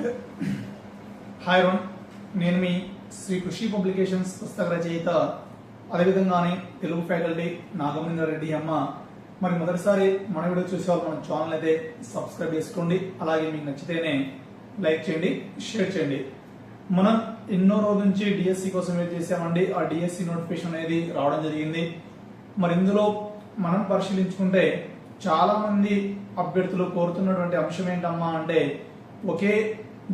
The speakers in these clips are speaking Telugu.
హాయ్ రోన్, నేను మీ శ్రీ కృషి పబ్లికేషన్స్ పుస్తక రచయిత, అదేవిధంగానే తెలుగు ఫ్యాకల్టీ నాగమేందర్ రెడ్డి అమ్మ. మరి మొదటిసారి మన వీడియో చూసేవాళ్ళు మన ఛానల్ అయితే సబ్స్క్రైబ్ చేసుకోండి. అలాగే మీకు నచ్చితేనే లైక్ చేయండి, షేర్ చేయండి. మనం ఎన్నో రోజుల నుంచి డిఎస్సి కోసం వెయిట్ చేసామండి. ఆ డిఎస్సి నోటిఫికేషన్ అనేది రావడం జరిగింది. మరి ఇందులో మనం పరిశీలించుకుంటే చాలా మంది అభ్యర్థులు కోరుతున్నటువంటి అంశం ఏంటమ్మా అంటే, ఒకే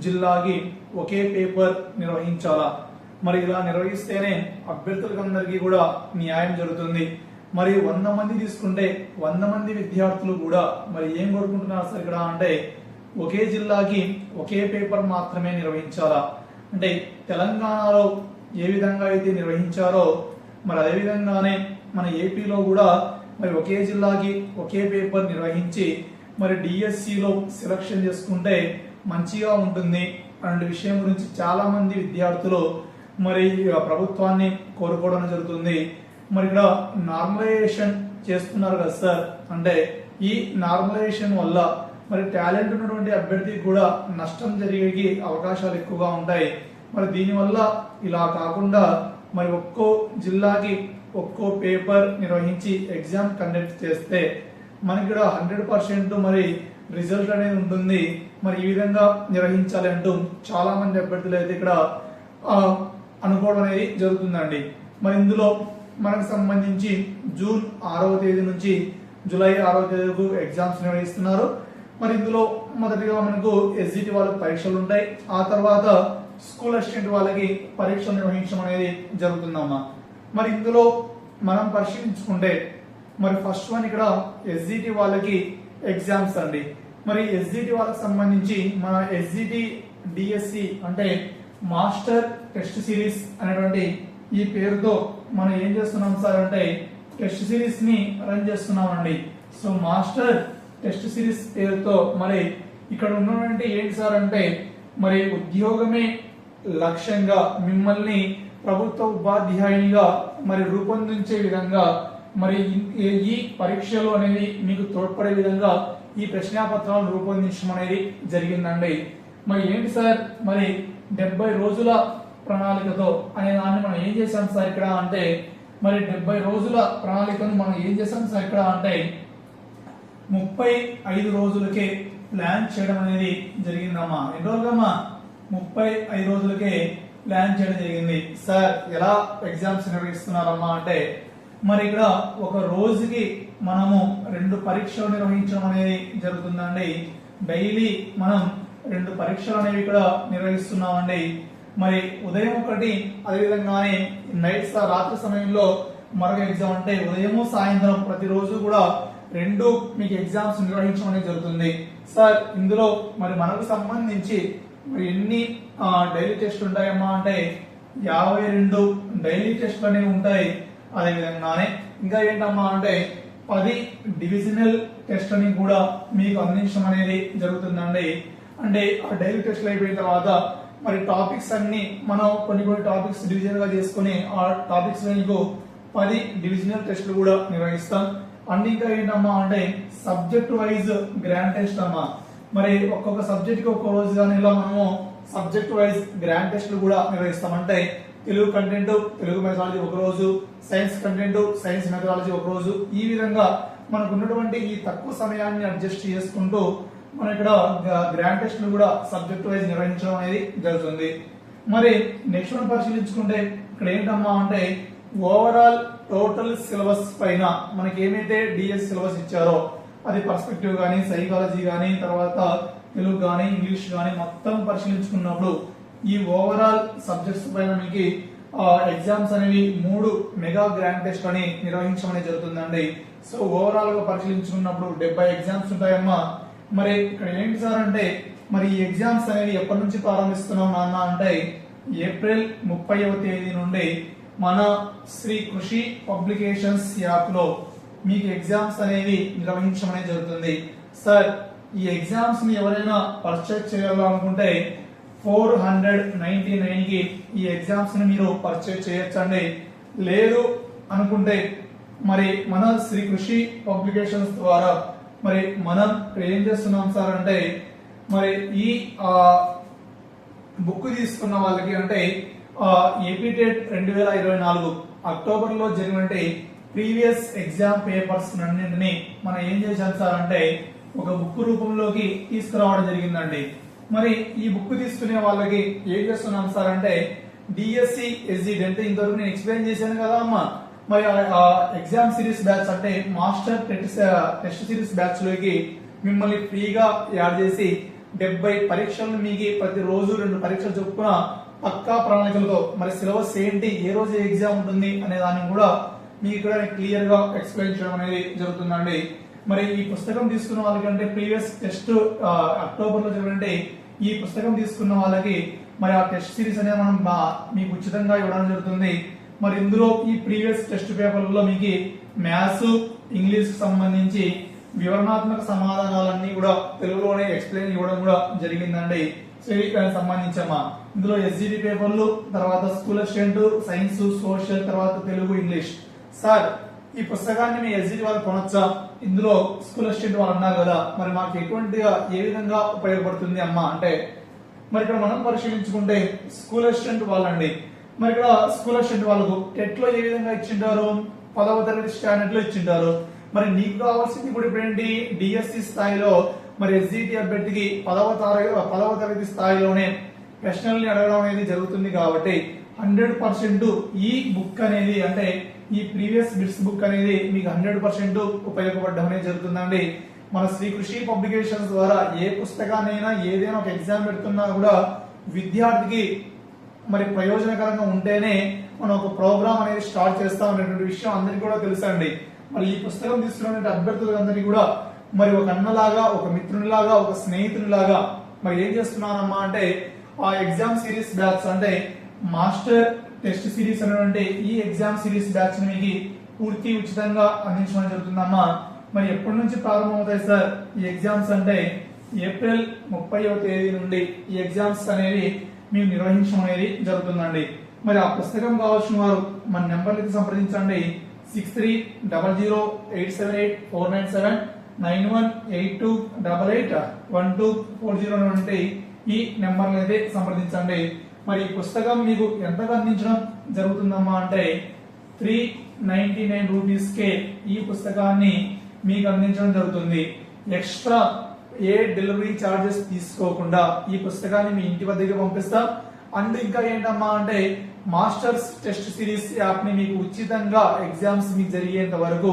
జిల్లాకి ఒకే పేపర్ నిర్వహించాలా. మరి ఇలా నిర్వహిస్తేనే అభ్యర్థులకు అందరికీ కూడా న్యాయం జరుగుతుంది. మరి 100 మంది తీసుకుంటే 100 మంది విద్యార్థులు కూడా మరి ఏం కోరుకుంటున్నారు సార్ ఇక్కడ అంటే, ఒకే జిల్లాకి ఒకే పేపర్ మాత్రమే నిర్వహించాలా. అంటే తెలంగాణలో ఏ విధంగా అయితే నిర్వహించారో మరి అదే విధంగానే మన ఏపీలో కూడా మరి ఒకే జిల్లాకి ఒకే పేపర్ నిర్వహించి మరి డిఎస్సిలో సెలక్షన్ చేసుకుంటే మంచిగా ఉంటుంది అనే విషయం గురించి చాలా మంది విద్యార్థులు మరి ప్రభుత్వాన్ని కోరుకోవడం జరుగుతుంది. మరి ఇక్కడ నార్మలైజేషన్ చేస్తున్నారు కదా సార్, అంటే ఈ నార్మలైజేషన్ వల్ల మరి టాలెంట్ ఉన్నటువంటి అభ్యర్థికి కూడా నష్టం జరిగే అవకాశాలు ఎక్కువగా ఉంటాయి. మరి దీనివల్ల ఇలా కాకుండా మరి ఒక్కో జిల్లాకి ఒక్కో పేపర్ నిర్వహించి ఎగ్జామ్ కండక్ట్ చేస్తే మనకి ఇక్కడ 100% మరి రిజల్ట్ అనేది ఉంటుంది. మరి ఈ విధంగా నిర్వహించాలి అంటూ చాలా మంది అభ్యర్థులు అయితే ఇక్కడ అనుకోవడం అనేది జరుగుతుందండి. మరి ఇందులో మనకు సంబంధించి జూన్ 6వ తేదీ నుంచి జూలై 6వ తేదీ వరకు ఎగ్జామ్స్ నిర్వహిస్తున్నారు. మరి ఇందులో మొదటిగా మనకు ఎస్జిటి వాళ్ళకి పరీక్షలు ఉంటాయి. ఆ తర్వాత స్కూల్ అసిస్టెంట్ వాళ్ళకి పరీక్షలు నిర్వహించడం అనేది జరుగుతుందమ్మా. మరి ఇందులో మనం పరిశీలించుకుంటే మరి ఫస్ట్ వన్ ఇక్కడ ఎస్జిటి వాళ్ళకి ఎగ్జామ్స్ అండి. మరి ఎస్జిటి వాళ్ళకి సంబంధించి మన ఎస్జిటి డిఎస్సి అంటే మాస్టర్ టెస్ట్ సిరీస్ అనేటువంటి ఈ పేరుతో మనం ఏం చేస్తున్నాం సార్ అంటే టెస్ట్ సిరీస్ ని రన్ చేస్తున్నామండి. సో మాస్టర్ టెస్ట్ సిరీస్ పేరుతో మరి ఇక్కడ ఉన్నటువంటి ఏంటి సార్ అంటే, మరి ఉద్యోగమే లక్ష్యంగా మిమ్మల్ని ప్రభుత్వ ఉపాధ్యాయునిగా మరి రూపొందించే విధంగా మరి ఈ పరీక్షలు అనేవి మీకు తోడ్పడే విధంగా ఈ ప్రశ్నాపత్రాలు రూపొందించడం అనేది జరిగిందండి. మరి ఏంటి సార్, మరి 70 రోజుల ప్రణాళికతో అనే దాన్ని మనం ఏం చేసాం సార్ ఇక్కడ అంటే, మరి 70 రోజుల ప్రణాళికను మనం ఏం చేసాం సార్ ఇక్కడ అంటే 35 రోజులకే ప్లాన్ చేయడం అనేది జరిగిందమ్మా. ఎన్ని రోజులమ్మా? 35 రోజులకే ప్లాన్ చేయడం జరిగింది. సార్ ఎలా ఎగ్జామ్స్ నిర్వహిస్తున్నారమ్మా అంటే, మరి ఇక్కడ ఒక రోజుకి మనము 2 పరీక్షలు నిర్వహించడం అనేది జరుగుతుందండి. డైలీ మనం 2 పరీక్షలు అనేవి ఇక్కడ నిర్వహిస్తున్నామండి. మరి ఉదయం ఒకటి, అదేవిధంగానే నైట్ రాత్రి సమయంలో మరొక ఎగ్జామ్. అంటే ఉదయము సాయంత్రం ప్రతిరోజు కూడా 2 మీకు ఎగ్జామ్స్ నిర్వహించడం అనేది జరుగుతుంది. సార్ ఇందులో మరి మనకు సంబంధించి మరి ఎన్ని డైలీ టెస్ట్ ఉంటాయమ్మా అంటే 52 డైలీ టెస్ట్లు అనేవి ఉంటాయి. అదేవిధంగానే ఇంకా ఏంటమ్మా అంటే 10 డివిజనల్ టెస్ట్ అని కూడా మీకు అందించడం అనేది జరుగుతుందండి. అంటే ఆ డైలీ టెస్ట్లు అయిపోయిన తర్వాత మరి టాపిక్స్ అన్ని మనం కొన్ని టాపిక్స్ డివిజన్ గా చేసుకుని ఆ టాపిక్స్ మీకు 10 డివిజనల్ టెస్ట్లు కూడా నిర్వహిస్తాం. అండ్ ఇంకా ఏంటమ్మా అంటే సబ్జెక్ట్ వైజ్ గ్రాండ్ టెస్ట్ అమ్మా. మరి ఒక్కొక్క సబ్జెక్ట్ కి ఒక్కొక్క రోజు కానీ ఇలా మనము సబ్జెక్ట్ వైజ్ గ్రాండ్ టెస్ట్లు కూడా నిర్వహిస్తాం. అంటే తెలుగు కంటెంట్ తెలుగు మెథడాలజీ ఒక రోజు, సైన్స్ కంటెంట్ సైన్స్ మెథడాలజీ ఒక రోజు. ఈ విధంగా మనకు ఉన్నటువంటి ఈ తక్కువ సమయాన్ని అడ్జస్ట్ చేసుకుంటూ మనం ఇక్కడ గ్రాండ్ టెస్ట్లు కూడా సబ్జెక్ట్ వైజ్ నిర్వహించడం అనేది జరుగుతుంది. మరి నెక్స్ట్ వన్ పరిశీలించుకుంటే ఇక్కడ ఏంటమ్మా అంటే ఓవరాల్ టోటల్ సిలబస్ పైన మనకి ఏమైతే డిఎస్ సిలబస్ ఇచ్చారో అది పర్స్పెక్టివ్ గానీ, సైకాలజీ గానీ, తర్వాత తెలుగు గానీ, ఇంగ్లీష్ గానీ మొత్తం పరిశీలించుకున్నప్పుడు ఈ ఓవరాల్ సబ్జెక్ట్స్ పైన మీకు ఎగ్జామ్స్ అనేవి 3 మెగా గ్రాండ్ టెస్ట్ అని నిర్వహించడం అనేది జరుగుతుందండి. సో ఓవరాల్ గా పరిశీలించుకున్నప్పుడు 70 ఎగ్జామ్స్ ఉంటాయమ్మా. మరి ఇక్కడ ఏంటి సార్ అంటే, మరి ఈ ఎగ్జామ్స్ అనేవి ఎప్పటి నుంచి ప్రారంభిస్తున్నాం నాన్న అంటే ఏప్రిల్ 30వ తేదీ నుండి మన శ్రీ కృషి పబ్లికేషన్స్ యాప్ లో మీకు ఎగ్జామ్స్ అనేవి నిర్వహించడం అనేది జరుగుతుంది. సార్ ఈ ఎగ్జామ్స్ ని ఎవరైనా పర్చేజ్ చేయాలనుకుంటే 499 కి ఈ ఎగ్జామ్స్ ని మీరు పర్చేజ్ చేయొచ్చండి. లేదు అనుకుంటే మరి మన శ్రీ కృషి పబ్లికేషన్స్ ద్వారా మరి మనం ఏం చేస్తున్నాం సార్ అంటే, మరి ఈ బుక్ తీసుకున్న వాళ్ళకి అంటే ఏపీ టెట్ 2024 అక్టోబర్ లో జరిగినటువంటి ప్రీవియస్ ఎగ్జామ్ పేపర్స్ అన్నింటినీ మనం ఏం చేశాం సార్ అంటే ఒక బుక్ రూపంలోకి తీసుకురావడం జరిగిందండి. మరి ఈ బుక్ తీసుకునే వాళ్ళకి ఏం చేస్తున్నాం సార్ అంటే డిఎస్సి ఎస్జిటి అంటే ఇంతవరకు నేను ఎక్స్ప్లెయిన్ చేశాను కదా అమ్మా. మరి ఎగ్జామ్ సిరీస్ బ్యాచ్ అంటే మాస్టర్ టెస్ట్ సిరీస్ బ్యాచ్ లోకి మిమ్మల్ని ఫ్రీగా యాడ్ చేసి 70 పరీక్షలను మీకు ప్రతి రోజు 2 పరీక్షలు చొప్పున పక్కా ప్రణాళికలతో మరి సిలబస్ ఏంటి, ఏ రోజు ఎగ్జామ్ ఉంటుంది అనే దాన్ని కూడా మీకు ఇక్కడ క్లియర్ గా ఎక్స్ప్లెయిన్ చేయడం అనేది జరుగుతుందండి. మరి ఈ పుస్తకం తీసుకున్న వాళ్ళకి అంటే ప్రీవియస్ టెస్ట్ అక్టోబర్ లో జరిగినట్టే ఈ పుస్తకం తీసుకున్న వాళ్ళకి మరి ఆ టెస్ట్ సిరీస్ అనేది మనం మీకు ఉచితంగా ఇవ్వడం జరుగుతుంది. మరి ఇందులో ఈ ప్రీవియస్ టెస్ట్ పేపర్లలో మీకు మ్యాథ్స్, ఇంగ్లీష్ కి సంబంధించి వివరణాత్మక సమాధానాలన్నీ కూడా తెలుగులోనే ఎక్స్ప్లెయిన్ ఇవ్వడం కూడా జరిగిందండి. సో దానికి సంబంధించమ్మా ఇందులో ఎస్జిటి పేపర్లు, తర్వాత స్కూల్ అసిస్టెంట్, సైన్స్, సోషల్, తర్వాత తెలుగు, ఇంగ్లీష్. సార్ ఈ పుస్తకాన్ని మీ ఎస్జిటి వాళ్ళు కొనొచ్చా? ఇందులో స్కూల్ అసిస్టెంట్ వాళ్ళు అన్నారు కదా, మరి మాకు ఎటువంటిగా ఏ విధంగా ఉపయోగపడుతుంది అమ్మా అంటే మరి ఇక్కడ మనం పరిశీలించుకుంటే స్కూల్ అసిస్టెంట్ వాళ్ళండి. మరి ఇక్కడ స్కూల్ అసిస్టెంట్ వాళ్ళకు టెట్ లో ఏ విధంగా ఇచ్చింటారు, 10వ తరగతి స్టాండర్డ్ లో ఇచ్చింటారు. మరి నీకు కావాల్సింది ఇప్పుడు ఏంటి, డిఎస్సి స్థాయిలో మరి ఎస్జిటి అభ్యర్థికి 10వ తరగతి స్థాయిలోనే ప్రశ్నల్ని అడగడం అనేది జరుగుతుంది కాబట్టి 100% ఈ బుక్ అనేది అంటే ఈ ప్రీవియస్ బిట్స్ బుక్ అనేది మీకు 100% ఉపయోగపడడం అనేది జరుగుతుందండి. మన శ్రీ కృషి పబ్లికేషన్స్ ద్వారా ఏ పుస్తకాన్నైనా ఏదైనా ఒక ఎగ్జామ్ పెడుతున్నా కూడా విద్యార్థికి మరి ప్రయోజనకరంగా ఉంటేనే మనం ఒక ప్రోగ్రామ్ అనేది స్టార్ట్ చేస్తాం అనేటువంటి విషయం అందరికీ కూడా తెలుసండి. మరి ఈ పుస్తకం తీసుకున్న అభ్యర్థులందరికీ కూడా మరి ఒక అన్నలాగా, ఒక మిత్రునిలాగా, ఒక స్నేహితునిలాగా మరి ఏం చేస్తున్నానమ్మా అంటే ఆ ఎగ్జామ్ సిరీస్ బ్యాచ్ అంటే మాస్టర్ టెస్ట్ సిరీస్ అనేటువంటి ఈ ఎగ్జామ్ సిరీస్ బ్యాచ్ ని మీకు పూర్తి ఉచితంగా అందించడం జరుగుతుందమ్మా. మరి ఎప్పటి నుంచి ప్రారంభమవుతాయి సార్ ఈ ఎగ్జామ్స్ అంటే ఏప్రిల్ 30వ తేదీ నుండి ఈ ఎగ్జామ్స్ అనేవి మేము నిర్వహించడం అనేది జరుగుతుందండి. మరి ఆ పుస్తకం కావాల్సిన వారు మన నెంబర్లకి సంప్రదించండి. 6300878497 9182881240 ఈ నెంబర్లు అయితే సంప్రదించండి. మరి ఈ పుస్తకం మీకు ఎంతగా అందించడం జరుగుతుందమ్మా అంటే 399 రూపీస్ కే ఈ పుస్తకాన్ని మీకు అందించడం జరుగుతుంది. ఎక్స్ట్రా ఏ డెలివరీ చార్జెస్ తీసుకోకుండా ఈ పుస్తకాన్ని మీ ఇంటి వద్దకి పంపిస్తాం. అండ్ ఇంకా ఏంటమ్మా అంటే మాస్టర్స్ టెస్ట్ సిరీస్ యాప్ ని మీకు ఉచితంగా ఎగ్జామ్స్ మీకు జరిగేంత వరకు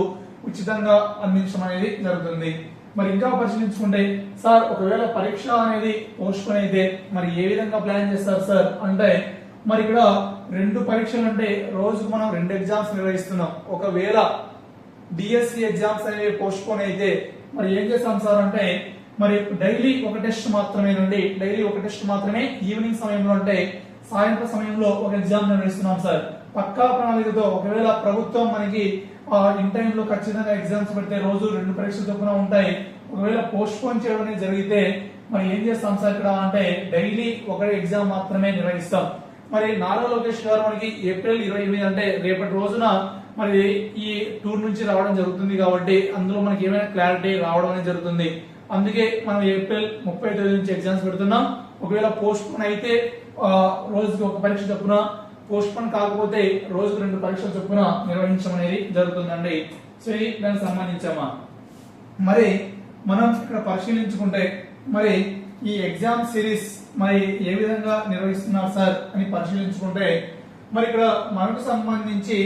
ఉచితంగా అందించడం అనేది జరుగుతుంది. మరి ఇంకా పరిశీలించుకుంటే సార్ ఒకవేళ పరీక్ష అనేది పోస్ట్ పోన్ అయితే మరి ఏ విధంగా ప్లాన్ చేస్తారు సార్ అంటే మరి ఇక్కడ 2 పరీక్షలు అంటే రోజుకు మనం 2 ఎగ్జామ్స్ నిర్వహిస్తున్నాం. ఒకవేళ డిఎస్సి ఎగ్జామ్స్ అనేవి పోస్ట్ పోన్ అయితే మరి ఏం చేస్తాం సార్ అంటే మరి డైలీ ఒక టెస్ట్ మాత్రమే ఈవినింగ్ సమయంలో అంటే సాయంత్రం సమయంలో ఒక ఎగ్జామ్ నిర్వహిస్తున్నాం సార్. పక్కా ప్రణాళికతో ఒకవేళ ప్రభుత్వం మనకి ఇన్ టైమ్ లో ఖచ్చితంగా ఎగ్జామ్స్ పెడితే రోజు 2 పరీక్షలు చొప్పున ఉంటాయి. ఒకవేళ పోస్ట్ పోన్ చేయడం జరిగితే మరి ఏం చేస్తాం సార్ ఇక్కడ అంటే డైలీ ఒక ఎగ్జామ్ మాత్రమే నిర్వహిస్తాం. మరి నారా లోకేష్ గారు మనకి ఏప్రిల్ 28 అంటే రేపటి రోజున మరి ఈ టూర్ నుంచి రావడం జరుగుతుంది కాబట్టి అందులో మనకి ఏమైనా క్లారిటీ రావడం అనేది జరుగుతుంది. అందుకే మనం ఏప్రిల్ 30 తేదీ నుంచి ఎగ్జామ్స్ పెడుతున్నాం. ఒకవేళ పోస్ట్ పోన్ అయితే రోజుకి ఒక పరీక్ష చొప్పున, పోస్ట్ పోన్ కాకపోతే రోజుకు 2 పరీక్షల చొప్పున నిర్వహించడం అనేది జరుగుతుందండి. సో ఇది దానికి సంబంధించామా. మరి మనం ఇక్కడ పరిశీలించుకుంటే మరి ఈ ఎగ్జామ్ సిరీస్ మరి ఏ విధంగా నిర్వహిస్తున్నారు సార్ అని పరిశీలించుకుంటే మరి ఇక్కడ మనకు సంబంధించి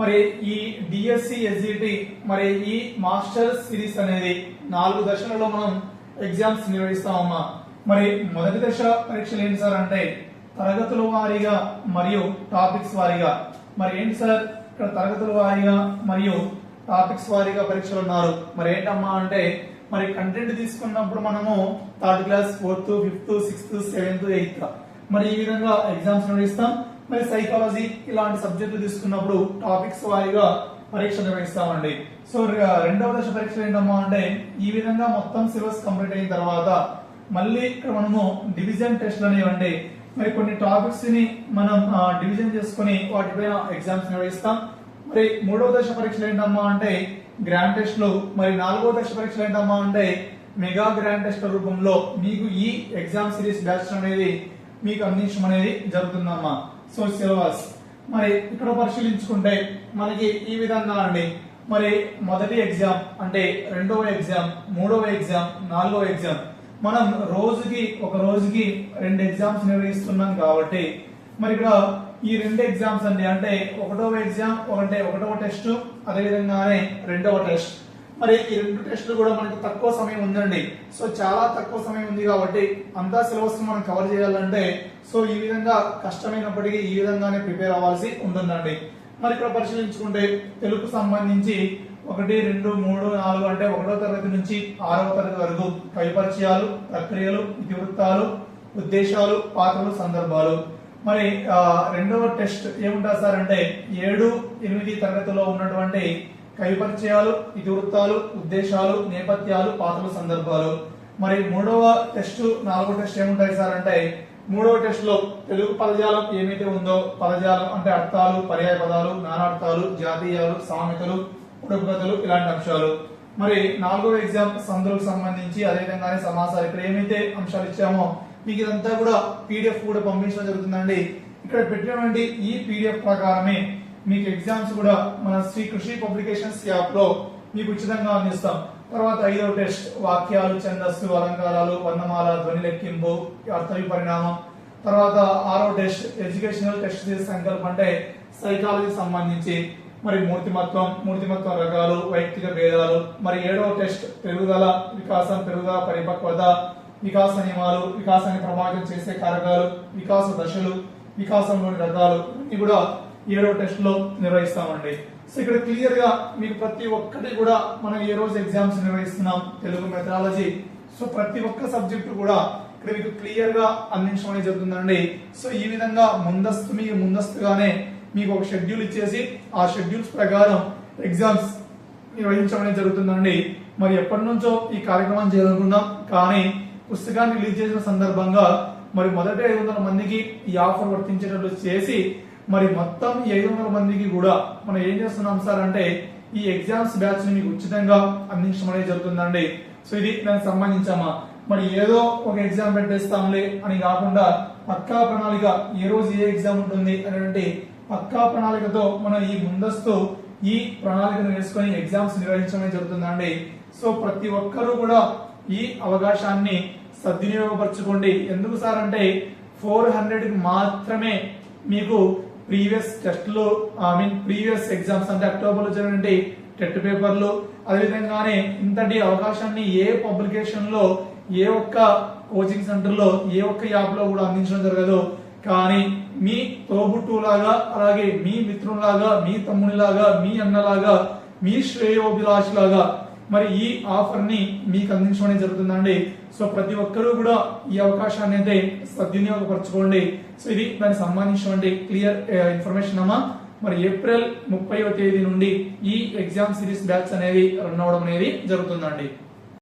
మరి ఈ డిఎస్సి ఎస్జిటి మరి ఈ మాస్టర్ సిరీస్ అనేది 4 దశలలో మనం ఎగ్జామ్స్ నిర్వహిస్తామమ్మా. మరి మొదటి దశ పరీక్షలు ఏంటి సార్ అంటే తరగతుల వారీగా మరియు టాపిక్స్ వారీగా. మరి ఏంటి సార్ ఇక్కడ తరగతుల వారీగా మరియు టాపిక్స్ వారీగా పరీక్షలు ఉన్నారు. మరి ఏంటమ్మా అంటే మరి కంటెంట్ తీసుకున్నప్పుడు మనము 3rd class, 4th, 5th, 6th, 7th, 8th మరి ఈ విధంగా ఎగ్జామ్స్ నిర్వహిస్తాం. మరి సైకాలజీ ఇలాంటి సబ్జెక్టులు తీసుకున్నప్పుడు టాపిక్స్ వారీగా పరీక్ష నిర్వహిస్తామండి. సో రెండవ దశ పరీక్షలు ఏంటమ్మా అంటే ఈ విధంగా మొత్తం సిలబస్ కంప్లీట్ అయిన తర్వాత మళ్ళీ ఇక్కడ మనము డివిజన్ టెస్ట్లు అనేవండి. మరి కొన్ని టాపిక్స్ ని మనం డివిజన్ చేసుకుని వాటిపైన ఎగ్జామ్స్ నిర్వహిస్తాం. మరి మూడవ దశ పరీక్షలు ఏంటమ్మా అంటే గ్రాండ్ టెస్ట్లు. మరి 4వ దశ పరీక్షలు ఏంటమ్మా అంటే మెగా గ్రాండ్ టెస్ట్ రూపంలో మీకు ఈ ఎగ్జామ్ సిరీస్ బ్యాచ్ అనేది మీకు అందించడం అనేది జరుగుతుందమ్మా. సో సిలబస్ మరి ఇక్కడ పరిశీలించుకుంటే మనకి ఈ విధంగా అండి. మరి మొదటి ఎగ్జామ్ అంటే రెండవ ఎగ్జామ్, మూడవ ఎగ్జామ్, నాలుగవ ఎగ్జామ్ మనం ఒక రోజుకి 2 ఎగ్జామ్స్ నిర్వహిస్తున్నాం కాబట్టి మరి ఇక్కడ ఈ 2 ఎగ్జామ్స్ అండి అంటే ఒకటవ ఎగ్జామ్ ఒకటవ టెస్ట్ అదే విధంగానే రెండవ టెస్ట్. మరి ఈ 2 టెస్టులు కూడా మనకి తక్కువ సమయం ఉందండి. సో చాలా తక్కువ సమయం ఉంది కాబట్టి అంతా సిలబస్ మనం కవర్ చేయాలంటే సో ఈ విధంగా కష్టమైనప్పటికీ ఈ విధంగానే ప్రిపేర్ అవ్వాల్సి ఉంటుందండి. మరి ఇక్కడ పరిశీలించుకుంటే తెలుగు సంబంధించి 1, 2, 3, 4 అంటే 1వ తరగతి నుంచి 6వ తరగతి వరకు కవి పరిచయాలు, ప్రక్రియలు, ఇతివృత్తాలు, ఉద్దేశాలు, పాత్రలు, సందర్భాలు. మరి రెండవ టెస్ట్ ఏముంటుంది సార్ అంటే 7, 8 తరగతిలో ఉన్నటువంటి కవి పరిచయాలు, ఇతివృత్తాలు, ఉద్దేశాలు, నేపథ్యాలు, పాత్రలు, సందర్భాలు. మరి మూడవ టెస్ట్, నాలుగవ టెస్ట్ ఏముంటాయి సార్ అంటే మూడవ టెస్ట్ లో తెలుగు పదజాలం ఏమైతే ఉందో పదజాలం అంటే అర్థాలు, పర్యాయ పదాలు, నానార్థాలు, జాతీయాలు, సామెతలు, పొడుపుకథలు ఇలాంటి అంశాలు. మరి నాలుగవ ఎగ్జామ్ సందులకు సంబంధించి అదేవిధంగానే సమాసాలు. ఇక్కడ ఏమైతే అంశాలు ఇచ్చామో మీకు ఇదంతా కూడా పీడిఎఫ్ కూడా పంపించడం జరుగుతుందండి. ఇక్కడ పెట్టినటువంటి ఈ పీడిఎఫ్ ప్రకారమే మీకు ఎగ్జామ్స్ కూడా మన శ్రీ కృషి పబ్లికేషన్స్ యాప్ లో మీకు ఉచితంగా అందిస్తాం. తర్వాత 5వ టెస్ట్ వాక్యాలు, ఛందస్సు, అలంకారాలు, వర్ణమాల, ధ్వని లెక్కింపు, అర్థ విపరిణామం. తర్వాత 6వ టెస్ట్ ఎడ్యుకేషనల్ టెస్ట్ సంకల్పం అంటే సైకాలజీ సంబంధించి మరి మూర్తిమత్వం రకాలు, వైయక్తిక భేదాలు. మరి 7వ టెస్ట్ పెరుగుదల, వికాసం, పెరుగుదల, పరిపక్వత, వికాస నియమాలు, వికాసాన్ని ప్రభావితం చేసే కారకాలు, వికాస దశలు, వికాసంలోని రకాలు ఇవన్నీ కూడా 7వ టెస్ట్ లో నిర్వహిస్తామండి. సో ఇక్కడ క్లియర్ గా మీకు ప్రతి ఒక్కటి కూడా మనం ఏ రోజు ఎగ్జామ్స్ నిర్వహిస్తున్నాం తెలుగు మెథడాలజీ. సో ప్రతి ఒక్క సబ్జెక్టు కూడా ఇక్కడ మీకు క్లియర్ గా అందించడం అనేది జరుగుతుందండి. సో ఈ విధంగా ముందస్తుగానే మీకు ఒక షెడ్యూల్ ఇచ్చేసి ఆ షెడ్యూల్స్ ప్రకారం ఎగ్జామ్స్ నిర్వహించడం అనేది జరుగుతుందండి. మరి ఎప్పటి నుంచో ఈ కార్యక్రమం చేయాలనుకున్నాం కానీ పుస్తకాన్ని రిలీజ్ చేసిన సందర్భంగా మరి మొదటి 500 మందికి ఈ ఆఫర్ వర్తించేటట్లు చేసి మరి మొత్తం ఈ 500 మందికి కూడా మనం ఏం చేస్తున్నాం సార్ అంటే ఈ ఎగ్జామ్స్ బ్యాచ్ ని మీకు ఉచితంగా అందించడం అనేది జరుగుతుందండి. సో ఇది దానికి సంబంధించామా మరి ఏదో ఒక ఎగ్జామ్ పెట్టేస్తాంలే అని కాకుండా పక్కా ప్రణాళిక ఏ రోజు ఏ ఎగ్జామ్ ఉంటుంది అనేటువంటి పక్కా ప్రణాళికతో మనం ఈ ముందస్తు ఈ ప్రణాళికను వేసుకొని ఎగ్జామ్స్ నిర్వహించడం జరుగుతుందండి. సో ప్రతి ఒక్కరూ కూడా ఈ అవకాశాన్ని సద్వినియోగపరచుకోండి. ఎందుకు సార్ అంటే 400 కి మాత్రమే మీకు ప్రీవియస్ టెస్ట్లు ప్రీవియస్ ఎగ్జామ్స్ అంటే అక్టోబర్ లో జరిగిన టెట్ పేపర్లు అదేవిధంగానే ఇంతటి అవకాశాన్ని ఏ పబ్లికేషన్ లో ఏ ఒక్క కోచింగ్ సెంటర్ లో ఏ ఒక్క యాప్ లో కూడా అందించడం జరగదు. కానీ మీ తోబుట్టులాగా అలాగే మీ మిత్రులాగా మీ తమ్మునిలాగా మీ అన్నలాగా మీ శ్రేయోభిలాషిలాగా మరి ఈ ఆఫర్ ని మీకు అందించడం జరుగుతుందండి. సో ప్రతి ఒక్కరూ కూడా ఈ అవకాశాన్ని అయితే సద్వినియోగపరచుకోండి. సో ఇది దానికి సంబంధించినటువంటి క్లియర్ ఇన్ఫర్మేషన్ అమ్మా. మరి ఏప్రిల్ 30వ తేదీ నుండి ఈ ఎగ్జామ్ సిరీస్ బ్యాచ్ అనేది రన్ అవడం అనేది జరుగుతుందండి.